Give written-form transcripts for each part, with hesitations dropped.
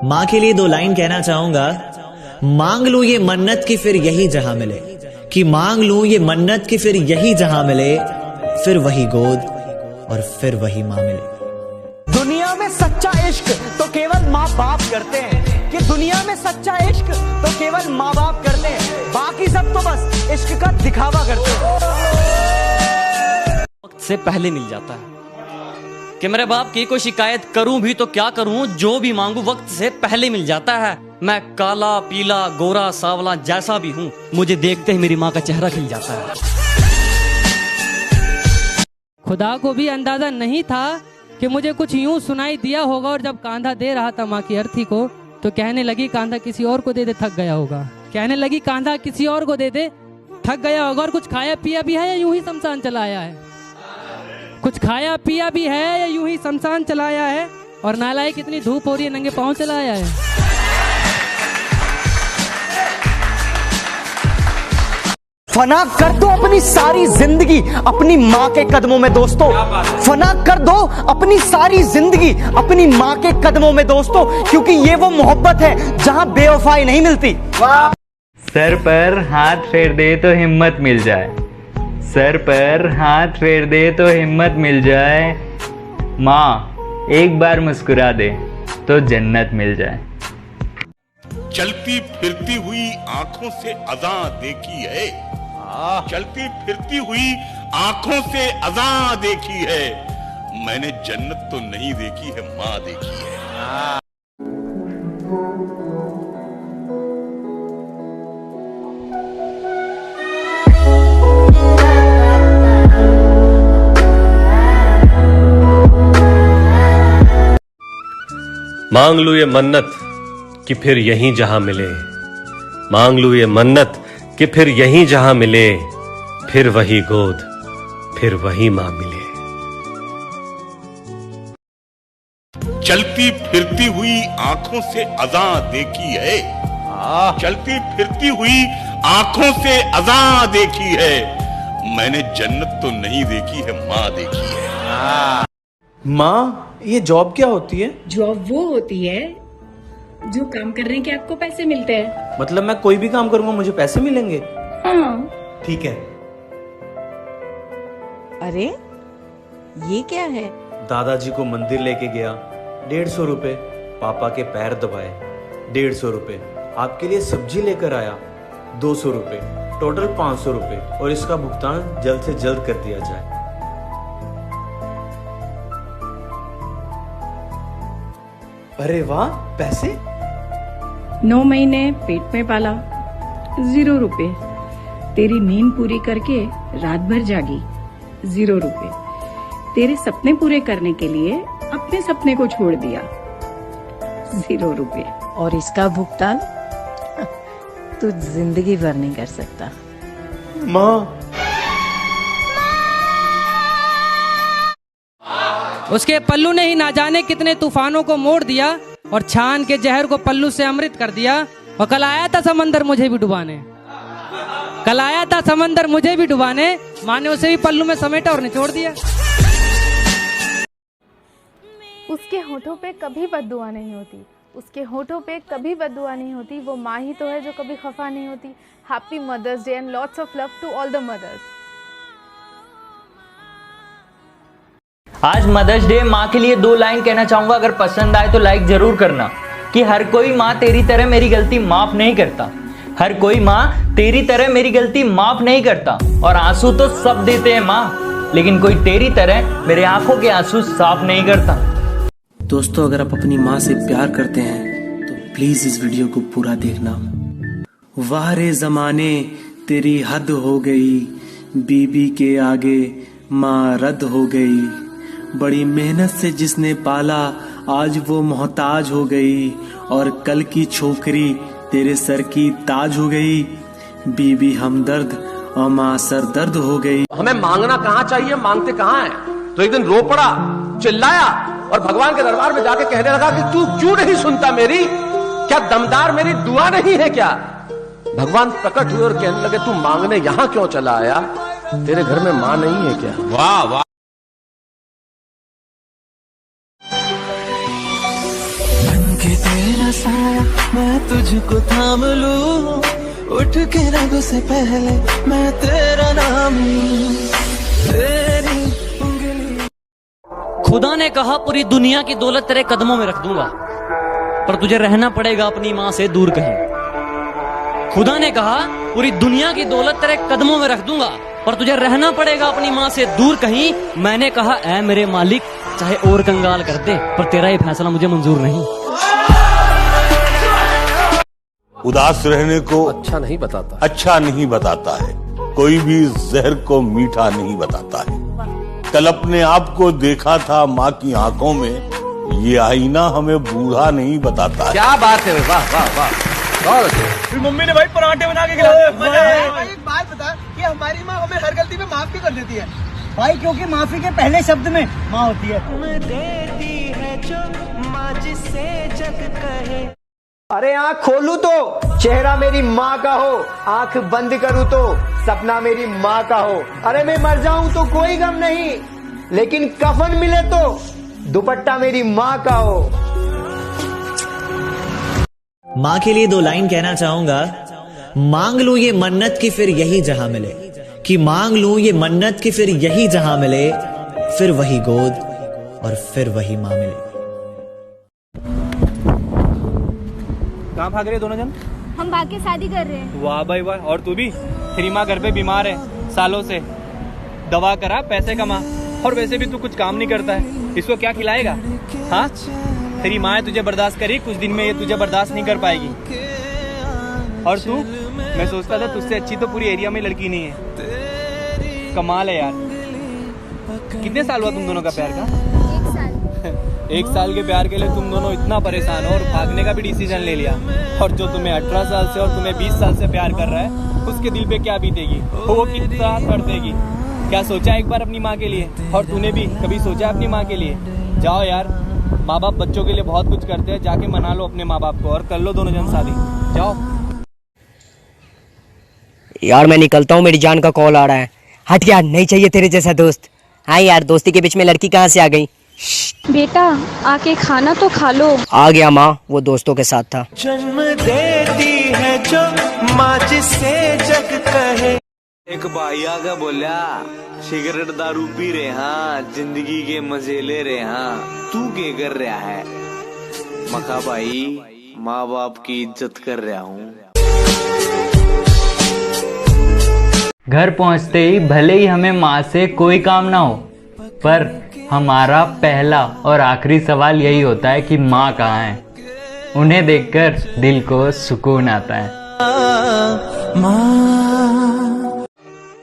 माँ के लिए 2 लाइन कहना चाहूंगा। मांग लूं ये मन्नत की फिर यही जहां मिले, कि मांग लूं ये मन्नत की फिर यही जहां मिले, फिर वही गोद और फिर वही मां मिले। दुनिया में सच्चा इश्क तो केवल माँ बाप करते हैं, कि दुनिया में सच्चा इश्क तो केवल माँ बाप करते हैं, बाकी सब तो बस इश्क का दिखावा करते हैं। वक्त से पहले मिल जाता है कि मेरे बाप की कोई शिकायत करूं भी तो क्या करूं, जो भी मांगू वक्त से पहले मिल जाता है। मैं काला पीला गोरा सावला जैसा भी हूं, मुझे देखते ही मेरी माँ का चेहरा खिल जाता है। खुदा को भी अंदाजा नहीं था कि मुझे कुछ यूं सुनाई दिया होगा, और जब कांधा दे रहा था माँ की अर्थी को तो कहने लगी कांधा किसी और को दे दे, थक गया होगा। कहने लगी कांधा किसी और को दे दे, थक गया होगा। और कुछ खाया पिया भी है या यूं ही शमशान चला आया है? कुछ खाया पिया भी है या यूं ही शमशान चला आया है? और नालायक कितनी धूप हो रही है, नंगे पांव चला आया है। फना कर दो अपनी सारी जिंदगी अपनी माँ के कदमों में दोस्तों। फना कर दो अपनी सारी जिंदगी अपनी माँ के कदमों में दोस्तों, क्योंकि ये वो मोहब्बत है जहाँ बेवफाई नहीं मिलती। सर पर हाथ फेर दे तो हिम्मत मिल जाए, सर पर हाथ फेर दे तो हिम्मत मिल जाए, माँ एक बार मुस्कुरा दे तो जन्नत मिल जाए। चलती फिरती हुई आंखों से अज़ां देखी है, चलती फिरती हुई आंखों से अज़ां देखी है, मैंने जन्नत तो नहीं देखी है, माँ देखी है। मांग लूं ये मन्नत कि फिर यहीं जहां मिले, मांग लूं ये मन्नत कि फिर यहीं जहां मिले, फिर वही गोद फिर वही मां मिले। चलती फिरती हुई आंखों से अज़ां देखी है, चलती फिरती हुई आंखों से अज़ां देखी है, मैंने जन्नत तो नहीं देखी है, माँ देखी है। माँ ये जॉब क्या होती है? जॉब वो होती है जो काम करने के आपको पैसे मिलते हैं। मतलब मैं कोई भी काम करूंगा मुझे पैसे मिलेंगे? हाँ। ठीक है। अरे ये क्या है? दादाजी को मंदिर लेके गया, 150 रुपए, पापा के पैर दबाए 150 रुपए, आपके लिए सब्जी लेकर आया 200 रुपए, टोटल 500 रुपए, और इसका भुगतान जल्द से जल्द कर दिया जाए। अरे वाह, पैसे? 9 महीने पेट में पाला, 0 रुपए। तेरी नींद पूरी करके रात भर जागी, 0 रुपए। तेरे सपने पूरे करने के लिए अपने सपने को छोड़ दिया, 0 रुपए। और इसका भुगतान तू जिंदगी भर नहीं कर सकता। माँ उसके पल्लू ने ही ना जाने कितने तूफानों को मोड़ दिया, और छान के जहर को पल्लू से अमृत कर दिया। और कल आया था समंदर मुझे भी डुबाने, कल आया था समंदर मुझे भी डुबाने, माँ ने उसे भी पल्लू में समेटा और निचोड़ दिया। उसके होठों पे कभी बद्दुआ नहीं होती, उसके होठों पे कभी बद्दुआ नहीं होती। वो माँ ही तो है जो कभी खफा नहीं होती। Happy Mother's Day and lots of love to all the mothers. आज मदर्स डे, माँ के लिए 2 लाइन कहना चाहूंगा। अगर पसंद आए तो लाइक जरूर करना। कि हर कोई माँ तेरी तरह मेरी गलती माफ नहीं करता, हर कोई माँ तेरी तरह मेरी गलती माफ नहीं करता। और आंसू तो सब देते हैं माँ, लेकिन कोई तेरी तरह मेरे आंखों के आंसू साफ नहीं करता। दोस्तों, अगर आप अपनी माँ से प्यार करते हैं तो प्लीज इस वीडियो को पूरा देखना। वाह रे जमाने तेरी हद हो गई, बीबी के आगे माँ रद्द हो गई। बड़ी मेहनत से जिसने पाला आज वो मोहताज हो गई, और कल की छोकरी तेरे सर की ताज हो गई। बीबी हमदर्द और माँ सर दर्द हो गई। हमें मांगना कहाँ चाहिए, मांगते कहाँ है। तो एक दिन रो पड़ा, चिल्लाया, और भगवान के दरबार में जाके कहने लगा कि तू क्यों नहीं सुनता मेरी, क्या दमदार मेरी दुआ नहीं है क्या। भगवान प्रकट हुए और कहने लगे तू मांगने यहाँ क्यों चला आया, तेरे घर में माँ नहीं है क्या। वाह वाह। कि तेरा साया मैं तुझको थाम लूं, उठ के रब से पहले मैं तेरा नाम लूं, तेरी उंगली। खुदा ने कहा पूरी दुनिया की दौलत तेरे कदमों में रख दूंगा, पर तुझे रहना पड़ेगा अपनी माँ से दूर कहीं। खुदा ने कहा पूरी दुनिया की दौलत तेरे कदमों में रख दूंगा, पर तुझे रहना पड़ेगा अपनी माँ से दूर कहीं। मैंने कहा ऐ मेरे मालिक, चाहे और कंगाल कर दे, पर तेरा ये फैसला मुझे मंजूर नहीं। उदास रहने को अच्छा नहीं बताता है, कोई भी जहर को मीठा नहीं बताता है। कल अपने आप को देखा था माँ की आंखों में, ये आईना हमें बूढ़ा नहीं बताता है। क्या बात है, वाह वाह वाह, बहुत अच्छे। मम्मी ने भाई पराठे बना के खिलाए। एक बात बता कि हमारी माँ हमें हर गलती पे माफ भी कर देती है भाई, क्योंकि माफी के पहले शब्द में माँ होती है। देती है जो माँ जिसे जग कहे। अरे आँख खोलूं तो चेहरा मेरी माँ का हो, आँख बंद करूं तो सपना मेरी माँ का हो। अरे मैं मर जाऊं तो कोई गम नहीं, लेकिन कफन मिले तो दुपट्टा मेरी माँ का हो। माँ के लिए 2 लाइन कहना चाहूंगा। मांग लूं ये मन्नत की फिर यही जहां मिले, कि मांग लूं ये मन्नत की फिर यही जहां मिले, फिर वही गोद और फिर वही माँ मिले। कहाँ भाग रहे दोनों जन? हम भाग के शादी कर रहे हैं। वाह भाई वाह। और तू भी? तेरी माँ घर पे बीमार है सालों से, दवा करा, पैसे कमा, और वैसे भी तू कुछ काम नहीं करता है, इसको क्या खिलाएगा? हाँ, तेरी माँ है, तुझे बर्दाश्त करी, कुछ दिन में ये तुझे बर्दाश्त नहीं कर पाएगी। और तू, मैं सोचता था तुझसे अच्छी तो पूरी एरिया में लड़की नहीं है। कमाल है यार। कितने साल हुआ तुम दोनों का प्यार का? 1 साल। 1 साल के प्यार के लिए तुम दोनों इतना परेशान हो और भागने का भी डिसीजन ले लिया। और जो तुम्हें 18 साल से और तुम्हें 20 साल से प्यार कर रहा है, उसके दिल पे क्या बीतेगी, वो कितना कर देगी। क्या सोचा एक बार अपनी माँ के लिए? और तूने भी कभी सोचा अपनी माँ के लिए? जाओ यार, माँ बाप बच्चों के लिए बहुत कुछ करते हैं, जाके मना लो अपने माँ बाप को और कर लो दोनों जन शादी। जाओ यार, मैं निकलता हूँ, मेरी जान का कॉल आ रहा है। हट यार, नहीं चाहिए तेरे जैसा दोस्त। हाँ यार, दोस्ती के बीच में लड़की कहाँ से आ गई? बेटा आके खाना तो खा लो। आ गया माँ, वो दोस्तों के साथ था। जन्म देती है जो माँ जिसे जग कहे। एक भाई आगे बोला, सिगरेट दारू पी रहे हाँ, जिंदगी के मजे ले रहे हाँ, तू क्या कर रहा है? मखा भाई, माँ बाप की इज्जत कर रहा हूँ। घर पहुंचते ही भले ही हमें माँ से कोई काम ना हो, पर हमारा पहला और आखिरी सवाल यही होता है कि माँ कहाँ है। उन्हें देखकर दिल को सुकून आता है।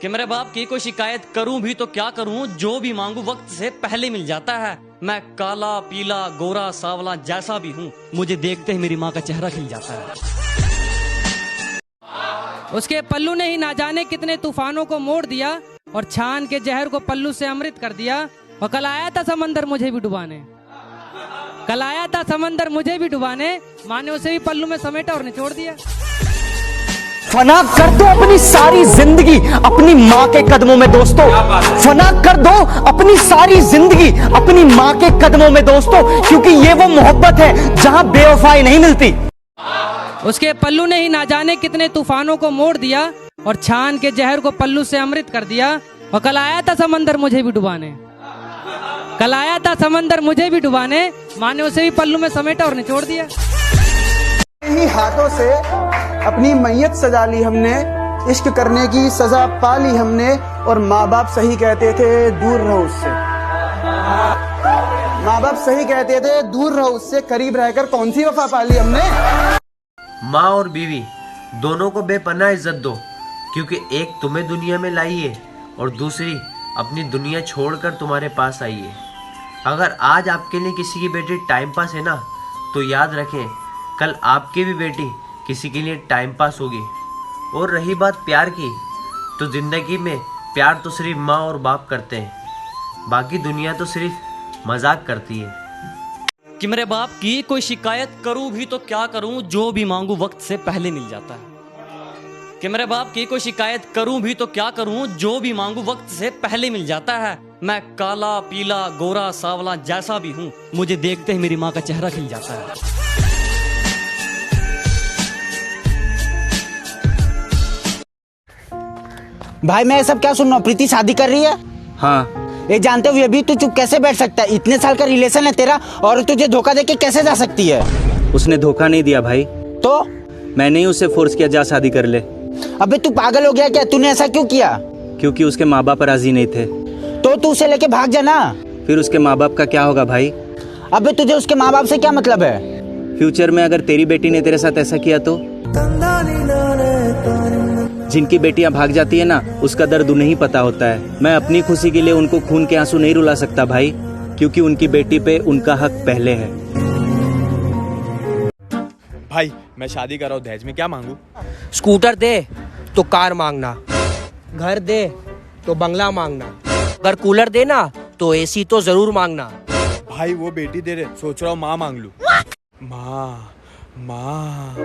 कि मेरे बाप की कोई शिकायत करूं भी तो क्या करूं, जो भी मांगू वक्त से पहले मिल जाता है। मैं काला पीला गोरा सावला जैसा भी हूं, मुझे देखते ही मेरी माँ का चेहरा खिल जाता है। उसके पल्लू ने ही ना जाने कितने तूफानों को मोड़ दिया, और छान के जहर को पल्लू से अमृत कर दिया। और कल आया था समंदर मुझे भी डुबाने, कल आया था समंदर मुझे भी डुबाने, माँ ने उसे भी पल्लू में समेटा और निचोड़ दिया। फना कर दो अपनी सारी जिंदगी अपनी माँ के कदमों में दोस्तों। फना कर दो अपनी सारी जिंदगी अपनी माँ के कदमों में दोस्तों, क्योंकि ये वो मोहब्बत है जहाँ बेवफाई नहीं मिलती। उसके पल्लू ने ही ना जाने कितने तूफानों को मोड़ दिया, और छान के जहर को पल्लू से अमृत कर दिया। और कल आया था समंदर मुझे भी डुबाने, कल आया था समंदर मुझे भी डुबाने, माँ ने उसे भी पल्लू में समेटा और निचोड़ दिया। ही हाथों से अपनी मैयत सजा ली हमने, इश्क करने की सजा पा ली हमने, और माँ बाप सही कहते थे दूर रहो उससे। माँ बाप सही कहते थे दूर रहो उससे, करीब रहकर कौन सी वफा पा ली हमने। माँ और बीवी दोनों को बेपनाह इज्जत दो, क्योंकि एक तुम्हें दुनिया में लाई है और दूसरी अपनी दुनिया छोड़कर तुम्हारे पास आई है। अगर आज आपके लिए किसी की बेटी टाइम पास है ना, तो याद रखें कल आपकी भी बेटी किसी के लिए टाइम पास होगी। और रही बात प्यार की, तो जिंदगी में प्यार तो सिर्फ माँ और बाप करते हैं, बाकी दुनिया तो सिर्फ मजाक करती है। कि मेरे बाप की कोई शिकायत करूं भी तो क्या करूं, जो भी मांगू वक्त से पहले मिल जाता है। कि मेरे बाप की कोई शिकायत करूं भी तो क्या करूं, जो भी मांगू वक्त से पहले मिल जाता है। मैं काला पीला गोरा सावला जैसा भी हूं, मुझे देखते ही मेरी माँ का चेहरा खिल जाता है। भाई मैं ये सब क्या सुन रहा हूँ? प्रीति शादी कर रही है? हाँ। ये जानते हुए भी तू चुप कैसे बैठ सकता है? इतने साल का रिलेशन है तेरा और तुझे धोखा देके कैसे जा सकती है? उसने धोखा नहीं दिया भाई। तो मैंने ही उसे फोर्स किया, जा शादी कर ले। अबे तू पागल हो गया क्या? तूने ऐसा क्यों किया? क्योंकि उसके माँ बाप राजी नहीं थे। तो तू उसे लेके भाग जाना। फिर उसके माँ बाप का क्या होगा भाई? अबे तुझे उसके माँ बाप से क्या मतलब है? फ्यूचर में अगर तेरी बेटी ने तेरे साथ ऐसा किया तो? जिनकी बेटियां भाग जाती है ना, उसका दर्द उन्हें ही पता होता है। मैं अपनी खुशी के लिए उनको खून के आंसू नहीं रुला सकता भाई, क्योंकि उनकी बेटी पे उनका हक पहले है। भाई मैं शादी कर रहा हूँ, दहेज में क्या मांगू? स्कूटर दे तो कार मांगना, घर दे तो बंगला मांगना, अगर कूलर देना तो एसी तो जरूर मांगना। भाई वो बेटी दे रहे, सोच रहा हूँ माँ मांग लूं। माँ माँ